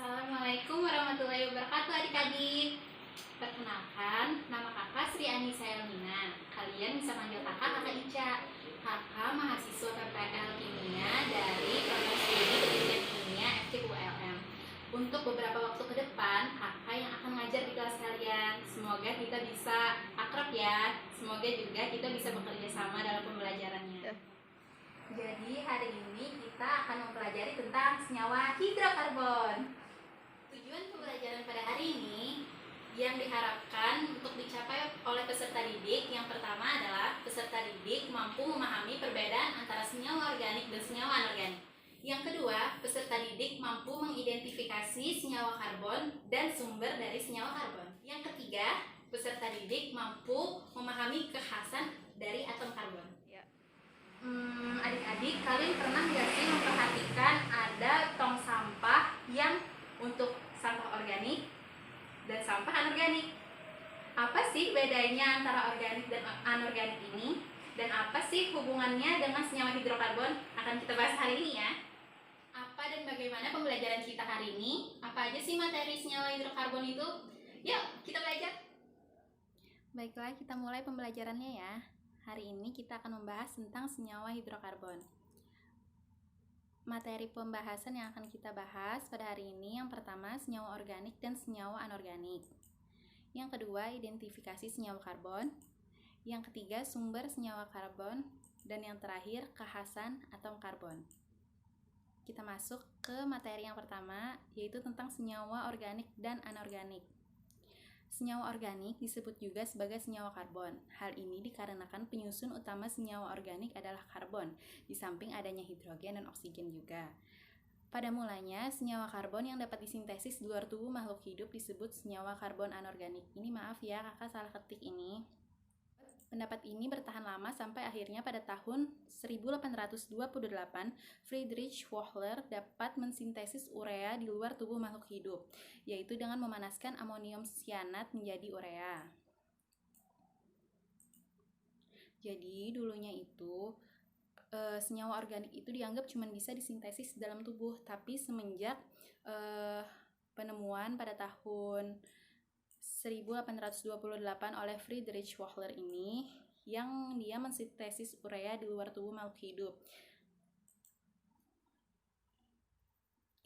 Assalamualaikum warahmatullahi wabarakatuh adik-adik. Perkenalkan, nama kakak Sri Anissa Elmina. Kalian bisa panggil kakak Ica. Kakak mahasiswa PPL Kimia dari Program Studi Penelitian Kimia FKULM. Untuk beberapa waktu ke depan, kakak yang akan mengajar di kelas kalian. Semoga kita bisa akrab ya. Semoga juga kita bisa bekerja sama dalam pembelajarannya. Jadi hari ini kita akan mempelajari tentang senyawa hidrokarbon. Tujuan pembelajaran pada hari ini yang diharapkan untuk dicapai oleh peserta didik yang pertama adalah peserta didik mampu memahami perbedaan antara senyawa organik dan senyawa anorganik. Yang kedua, peserta didik mampu mengidentifikasi senyawa karbon dan sumber dari senyawa karbon. Yang ketiga, peserta didik mampu memahami kekhasan dari atom karbon. Adik-adik, kalian pernah nggak sih memperhatikan ada tong sampah yang untuk sampah organik dan sampah anorganik? Apa sih bedanya antara organik dan anorganik ini? Dan apa sih hubungannya dengan senyawa hidrokarbon? Akan kita bahas hari ini ya. Apa dan bagaimana pembelajaran kita hari ini? Apa aja sih materi senyawa hidrokarbon itu? Yuk, kita belajar. Baiklah, kita mulai pembelajarannya ya. Hari ini kita akan membahas tentang senyawa hidrokarbon. Materi pembahasan yang akan kita bahas pada hari ini yang pertama senyawa organik dan senyawa anorganik. Yang kedua identifikasi senyawa karbon. Yang ketiga sumber senyawa karbon. Dan yang terakhir kekhasan atom karbon. Kita masuk ke materi yang pertama yaitu tentang senyawa organik dan anorganik. Senyawa organik disebut juga sebagai senyawa karbon. Hal ini dikarenakan penyusun utama senyawa organik adalah karbon, di samping adanya hidrogen dan oksigen juga. Pada mulanya, senyawa karbon yang dapat disintesis di luar tubuh makhluk hidup disebut senyawa karbon anorganik. Ini maaf ya, kakak salah ketik ini. Pendapat ini bertahan lama sampai akhirnya pada tahun 1828, Friedrich Wöhler dapat mensintesis urea di luar tubuh makhluk hidup, yaitu dengan memanaskan amonium cyanat menjadi urea. Jadi dulunya itu senyawa organik itu dianggap cuma bisa disintesis dalam tubuh, tapi semenjak penemuan pada tahun 1828 oleh Friedrich Wöhler ini yang dia mensintesis urea di luar tubuh makhluk hidup.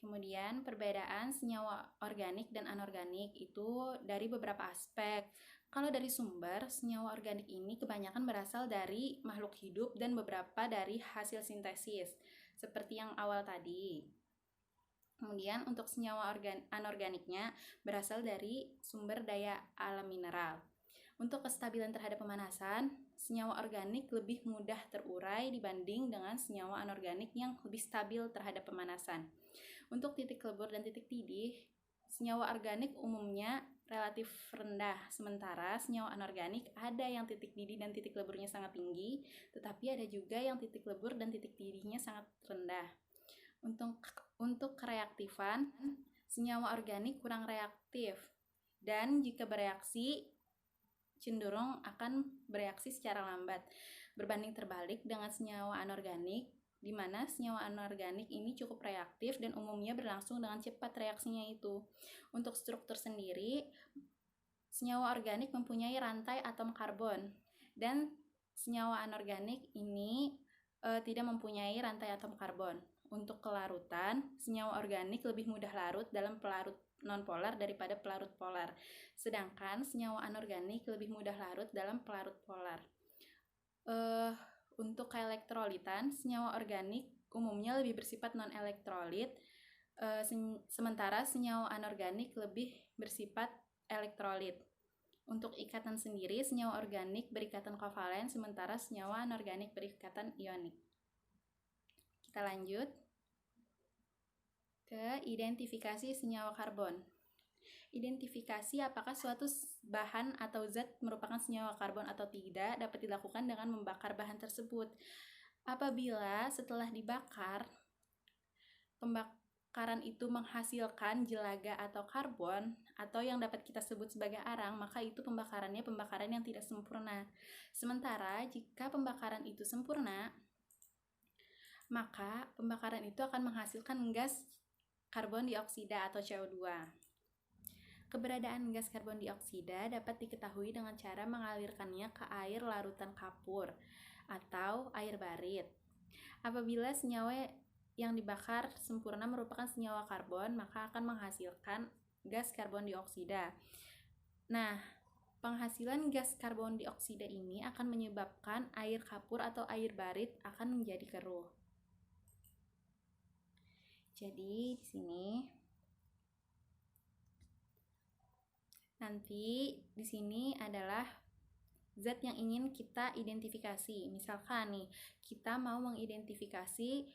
Kemudian perbedaan senyawa organik dan anorganik itu dari beberapa aspek. Kalau dari sumber, senyawa organik ini kebanyakan berasal dari makhluk hidup dan beberapa dari hasil sintesis, seperti yang awal tadi. Kemudian untuk senyawa anorganiknya berasal dari sumber daya alam mineral. Untuk kestabilan terhadap pemanasan, senyawa organik lebih mudah terurai dibanding dengan senyawa anorganik yang lebih stabil terhadap pemanasan. Untuk titik lebur dan titik didih, senyawa organik umumnya relatif rendah, sementara senyawa anorganik ada yang titik didih dan titik leburnya sangat tinggi, tetapi ada juga yang titik lebur dan titik didihnya sangat rendah. Untuk kereaktifan, senyawa organik kurang reaktif dan jika bereaksi cenderung akan bereaksi secara lambat berbanding terbalik dengan senyawa anorganik, di mana senyawa anorganik ini cukup reaktif dan umumnya berlangsung dengan cepat reaksinya itu. Untuk struktur sendiri, senyawa organik mempunyai rantai atom karbon dan senyawa anorganik ini tidak mempunyai rantai atom karbon. Untuk kelarutan, senyawa organik lebih mudah larut dalam pelarut nonpolar daripada pelarut polar, sedangkan senyawa anorganik lebih mudah larut dalam pelarut polar. Untuk keelektrolitan, senyawa organik umumnya lebih bersifat non-elektrolit, sementara senyawa anorganik lebih bersifat elektrolit. Untuk ikatan sendiri, senyawa organik berikatan kovalen, sementara senyawa anorganik berikatan ionik. Kita lanjut ke identifikasi senyawa karbon. Identifikasi apakah suatu bahan atau zat merupakan senyawa karbon atau tidak dapat dilakukan dengan membakar bahan tersebut. Apabila setelah dibakar, pembakaran itu menghasilkan jelaga atau karbon atau yang dapat kita sebut sebagai arang, maka itu pembakaran yang tidak sempurna. Sementara jika pembakaran itu sempurna, maka pembakaran itu akan menghasilkan gas karbon dioksida atau CO2. Keberadaan gas karbon dioksida dapat diketahui dengan cara mengalirkannya ke air larutan kapur atau air barit. Apabila senyawa yang dibakar sempurna merupakan senyawa karbon, maka akan menghasilkan gas karbon dioksida. Nah, penghasilan gas karbon dioksida ini akan menyebabkan air kapur atau air barit akan menjadi keruh. Jadi di sini nanti di sini adalah zat yang ingin kita identifikasi. Misalkan nih, kita mau mengidentifikasi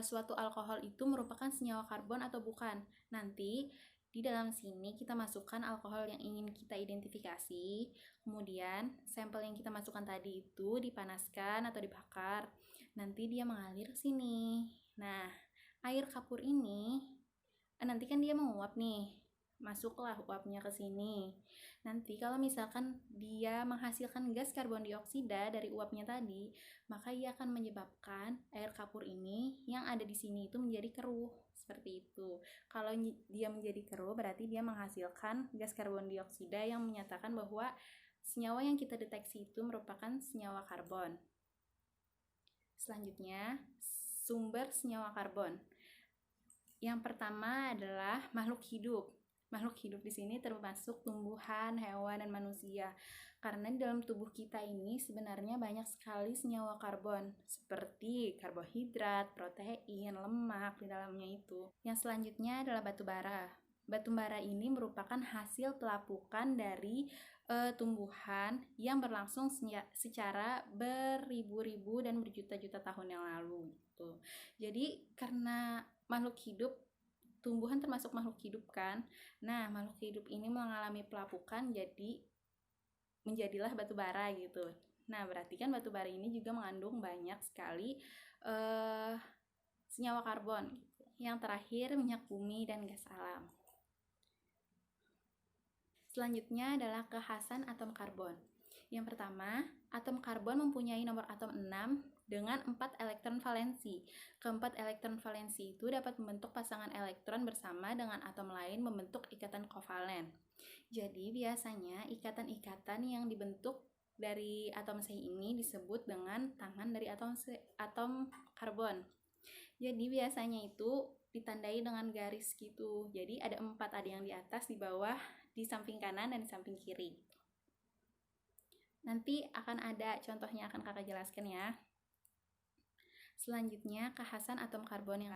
suatu alkohol itu merupakan senyawa karbon atau bukan. Nanti di dalam sini kita masukkan alkohol yang ingin kita identifikasi. Kemudian sampel yang kita masukkan tadi itu dipanaskan atau dibakar. Nanti dia mengalir ke sini. Nah, air kapur ini nanti kan dia menguap nih. Masuklah uapnya ke sini. Nanti kalau misalkan dia menghasilkan gas karbon dioksida dari uapnya tadi, maka ia akan menyebabkan air kapur ini yang ada di sini itu menjadi keruh. Seperti itu. Kalau dia menjadi keruh, berarti dia menghasilkan gas karbon dioksida yang menyatakan bahwa senyawa yang kita deteksi itu merupakan senyawa karbon. Selanjutnya, sumber senyawa karbon. Yang pertama adalah makhluk hidup. Makhluk hidup di sini termasuk tumbuhan, hewan, dan manusia. Karena di dalam tubuh kita ini sebenarnya banyak sekali senyawa karbon, seperti karbohidrat, protein, lemak di dalamnya itu. Yang selanjutnya adalah batu bara. Batu bara ini merupakan hasil pelapukan dari tumbuhan yang berlangsung secara beribu-ribu dan berjuta-juta tahun yang lalu. Gitu. Jadi karena makhluk hidup, tumbuhan termasuk makhluk hidup kan. Nah, makhluk hidup ini mengalami pelapukan menjadilah batu bara gitu. Nah, berarti kan batu bara ini juga mengandung banyak sekali senyawa karbon. Yang terakhir, minyak bumi dan gas alam. Selanjutnya adalah kekhasan atom karbon. Yang pertama, atom karbon mempunyai nomor atom 6 dengan 4 elektron valensi. Keempat elektron valensi itu dapat membentuk pasangan elektron bersama dengan atom lain membentuk ikatan kovalen. Jadi biasanya ikatan-ikatan yang dibentuk dari atom C ini disebut dengan tangan dari atom karbon. Jadi biasanya itu ditandai dengan garis gitu. Jadi ada 4, ada yang di atas, di bawah, di samping kanan, dan di samping kiri. Nanti akan ada contohnya, akan kakak jelaskan ya. Selanjutnya, kekhasan atom karbon yang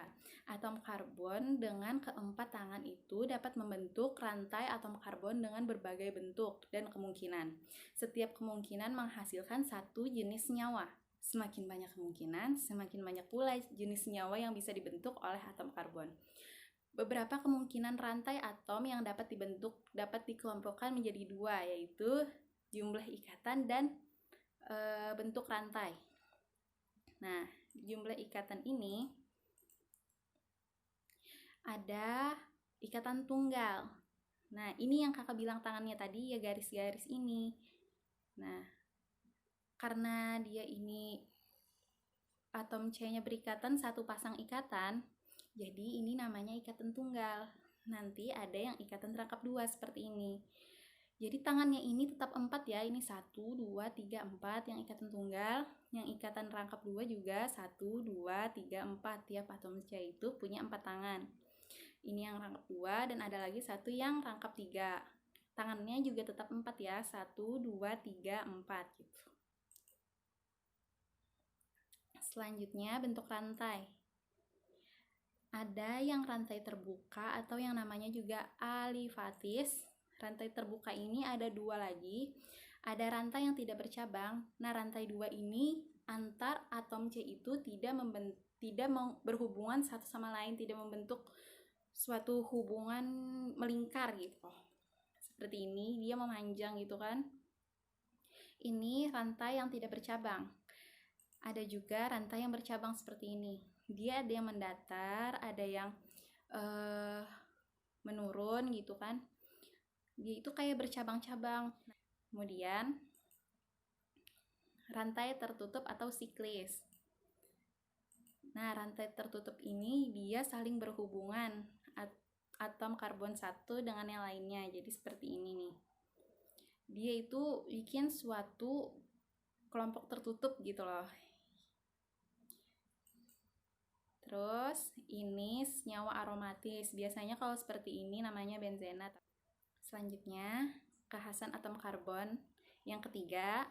atom karbon dengan keempat tangan itu dapat membentuk rantai atom karbon dengan berbagai bentuk dan kemungkinan. Setiap kemungkinan menghasilkan satu jenis senyawa. Semakin banyak kemungkinan, semakin banyak pula jenis senyawa yang bisa dibentuk oleh atom karbon. Beberapa kemungkinan rantai atom yang dapat dibentuk dapat dikelompokkan menjadi 2, yaitu jumlah ikatan dan bentuk rantai. Nah, jumlah ikatan ini ada ikatan tunggal. Nah, ini yang kakak bilang tangannya tadi ya, garis-garis ini. Nah, karena dia ini atom C-nya berikatan satu pasang ikatan, jadi ini namanya ikatan tunggal. Nanti ada yang ikatan terangkap 2 seperti ini. Jadi tangannya ini tetap 4 ya, ini 1, 2, 3, 4 yang ikatan tunggal. Yang ikatan rangkap 2 juga 1, 2, 3, 4. Tiap atom C itu punya 4 tangan. Ini yang rangkap 2 dan ada lagi satu yang rangkap 3. Tangannya juga tetap 4 ya, 1, 2, 3, 4 gitu. Selanjutnya bentuk rantai. Ada yang rantai terbuka atau yang namanya juga alifatis. Rantai terbuka ini ada 2 lagi. Ada rantai yang tidak bercabang. Nah, rantai 2 ini antar atom C itu tidak berhubungan satu sama lain, tidak membentuk suatu hubungan melingkar gitu. Seperti ini, dia memanjang gitu kan. Ini rantai yang tidak bercabang. Ada juga rantai yang bercabang seperti ini. Dia ada yang mendatar, ada yang menurun gitu kan. Dia itu kayak bercabang-cabang. Kemudian rantai tertutup atau siklis. Nah, rantai tertutup ini dia saling berhubungan atom karbon satu dengan yang lainnya. Jadi seperti ini nih. Dia itu bikin suatu kelompok tertutup gitu loh. Terus ini senyawa aromatis. Biasanya kalau seperti ini namanya benzena. Selanjutnya, kekhasan atom karbon. Yang ketiga,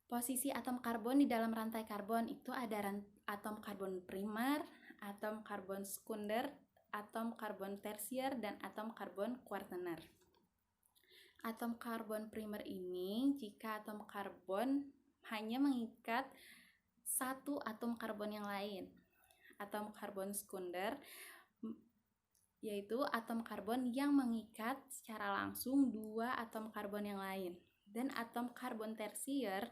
posisi atom karbon di dalam rantai karbon itu ada atom karbon primer, atom karbon sekunder, atom karbon tersier, dan atom karbon kuartener. Atom karbon primer ini jika atom karbon hanya mengikat satu atom karbon yang lain. Atom karbon sekunder yaitu atom karbon yang mengikat secara langsung dua atom karbon yang lain. Dan atom karbon tersier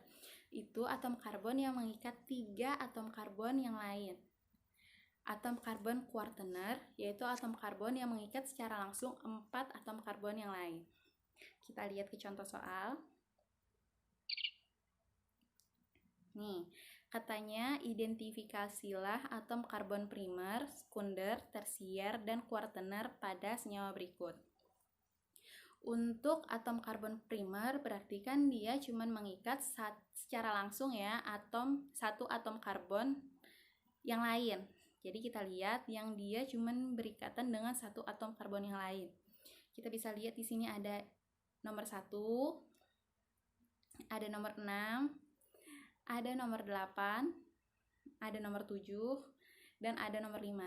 itu atom karbon yang mengikat tiga atom karbon yang lain. Atom karbon kuartener yaitu atom karbon yang mengikat secara langsung 4 atom karbon yang lain. Kita lihat ke contoh soal. Nih, katanya identifikasilah atom karbon primer, sekunder, tersier, dan kuartener pada senyawa berikut. Untuk atom karbon primer berarti kan dia cuma mengikat secara langsung ya satu atom karbon yang lain. Jadi kita lihat yang dia cuma berikatan dengan satu atom karbon yang lain. Kita bisa lihat di sini ada nomor 1, ada nomor 6, ada nomor 8, ada nomor 7, dan ada nomor 5.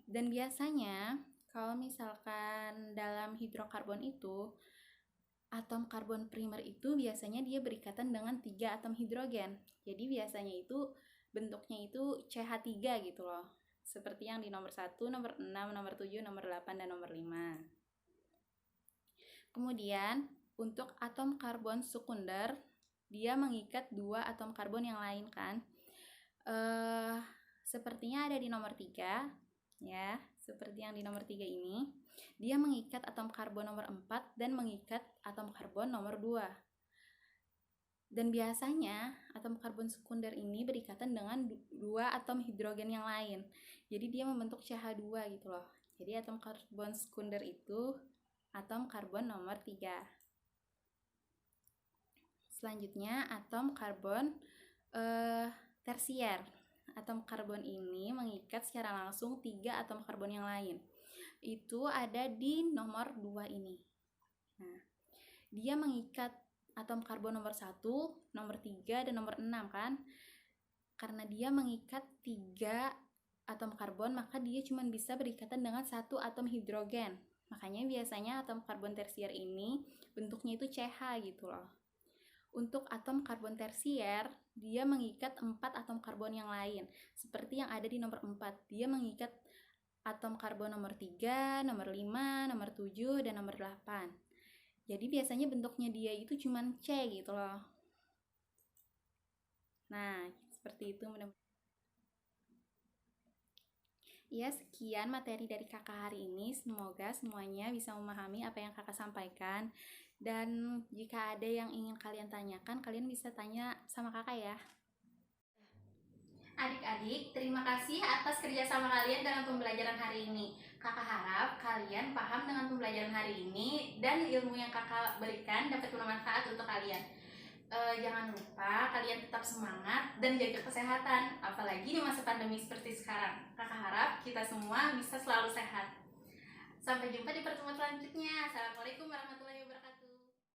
Dan biasanya kalau misalkan dalam hidrokarbon itu, atom karbon primer itu biasanya dia berikatan dengan 3 atom hidrogen. Jadi biasanya itu bentuknya itu CH3 gitu loh. Seperti yang di nomor 1, nomor 6, nomor 7, nomor 8, dan nomor 5. Kemudian untuk atom karbon sekunder, dia mengikat 2 atom karbon yang lain kan. Sepertinya ada di nomor 3 ya, seperti yang di nomor 3 ini. Dia mengikat atom karbon nomor 4 dan mengikat atom karbon nomor 2. Dan biasanya atom karbon sekunder ini berikatan dengan 2 atom hidrogen yang lain. Jadi dia membentuk CH2 gitu loh. Jadi atom karbon sekunder itu atom karbon nomor 3. Selanjutnya atom karbon tersier. Atom karbon ini mengikat secara langsung 3 atom karbon yang lain. Itu ada di nomor 2 ini. Nah, dia mengikat atom karbon nomor 1, nomor 3, dan nomor 6 kan. Karena dia mengikat 3 atom karbon, maka dia cuma bisa berikatan dengan 1 atom hidrogen. Makanya biasanya atom karbon tersier ini bentuknya itu CH gitu loh. Untuk atom karbon tersier, dia mengikat 4 atom karbon yang lain. Seperti yang ada di nomor 4, dia mengikat atom karbon nomor 3, nomor 5, nomor 7, dan nomor 8. Jadi biasanya bentuknya dia itu cuma C gitu loh. Nah, seperti itu mudah-mudahan. Ya, sekian materi dari kakak hari ini. Semoga semuanya bisa memahami apa yang kakak sampaikan. Dan jika ada yang ingin kalian tanyakan, kalian bisa tanya sama kakak ya. Adik-adik, terima kasih atas kerjasama kalian dalam pembelajaran hari ini. Kakak harap kalian paham dengan pembelajaran hari ini dan ilmu yang kakak berikan dapat bermanfaat untuk kalian. Jangan lupa kalian tetap semangat dan jaga kesehatan, apalagi di masa pandemi seperti sekarang. Kakak harap kita semua bisa selalu sehat. Sampai jumpa di pertemuan selanjutnya. Assalamualaikum